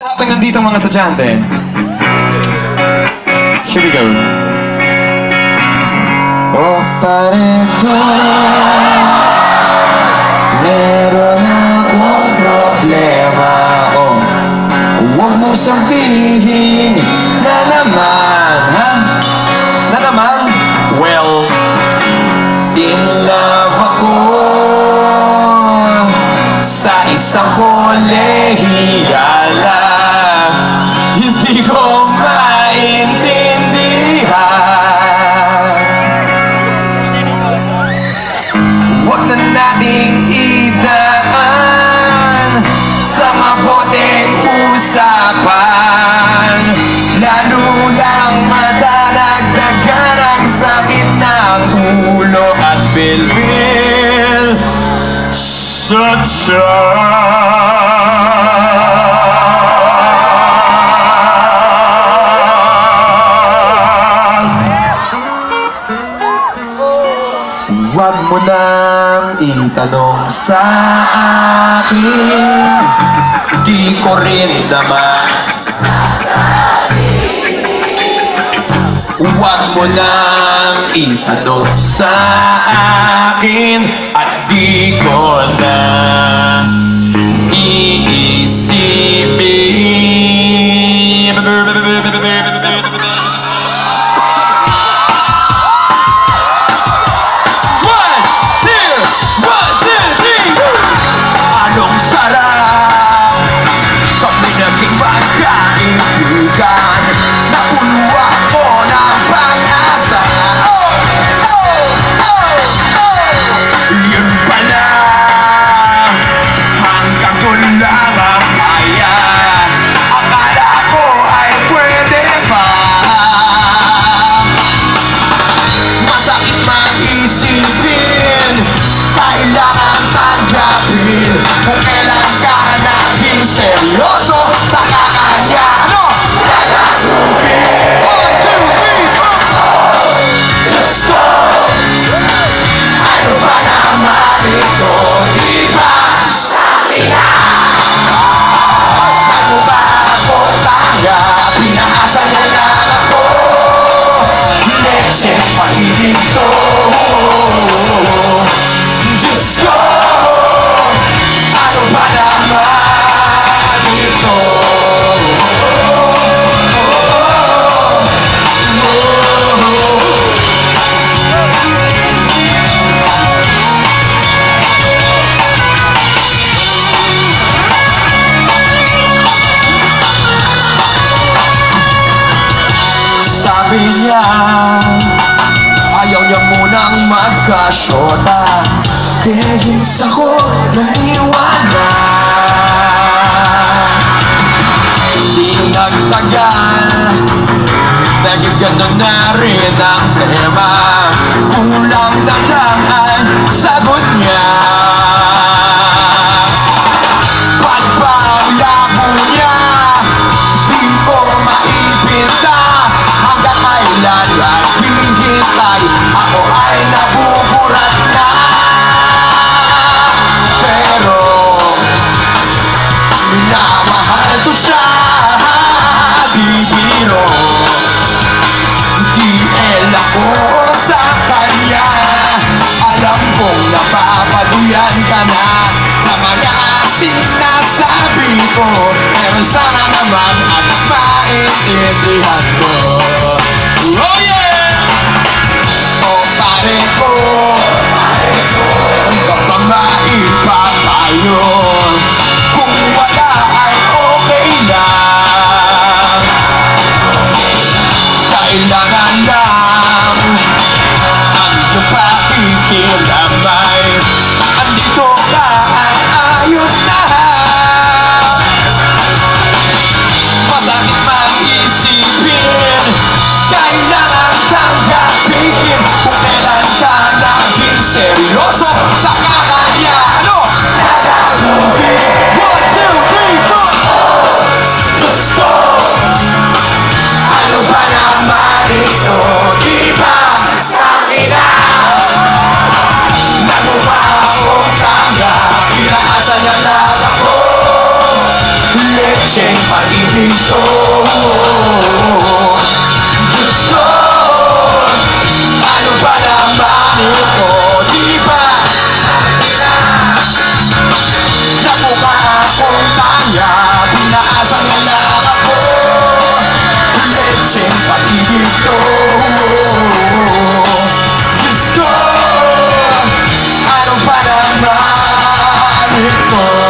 Lahat ng nandito mga estudyante. Here we go. Oh, pare ko, meron akong problema. Oh, huwag mo sabihin na naman, ha? Na naman? Well, in love ako sa isang kolehiyala. Hindi ko maintindihan. Huwag na nating idaan sa maboteng usapan, lalo lang madadagdagan ang sakit ng ulo at bilbil. Huwag mo nang itanong sa akin, di ko rin naman sasabihin. Huwag mo nang itanong sa akin at di ko na iisipin. Anong sarap sa pinaging magkaibigan, napuno ako ng pag-asa. Yun pala, hanggang doon lang ang kaya. Akala ko ay pwede pa. Masakit mag-isipin, kailangan tanggapin kung kailan ka naging seryoso sa kakanyano. Nagagupin 1, 2, 3, 4. Diyos ko, ano ba naman ito? Di ba ano ba ako tanga? Pinaasa niya lang ako. Leche pahilig to. Diyos ko, ano ba naman ito? Sabi niya, ayaw niya munang magkasyota, dahil sa ko naiwanan. Di nagtagal, dahil ganun na rin ang tema. Kulang na lang ang sagot niya. Pagbablabo niya, di ko maipinta. Hanggang kailan naghihintay, ako ay nabuburat na. Pero minamahal ko siya, di biro. DL ako sa kanya. Alam kong napapaduyan ka na sa mga sinasabi ko, pero sana naman at maintindihan ko. Oh yeah! Oh pare ko, ang kapag maipapayo, kung wala ay okay lang. Kailangan lang ang iyong pakikiramay. Andito ka ay ayos na. Masakit mag-isipin, kailangan tanggapin kung kailan ka naging seryoso sa kakanyano. pag-ibig ko. Diyos ko, ano ba naman ito? Di ba namukha akong kanya? Pinaasa na lang ako, lecheng pag-ibig ko. Diyos ko, ano ba naman ito?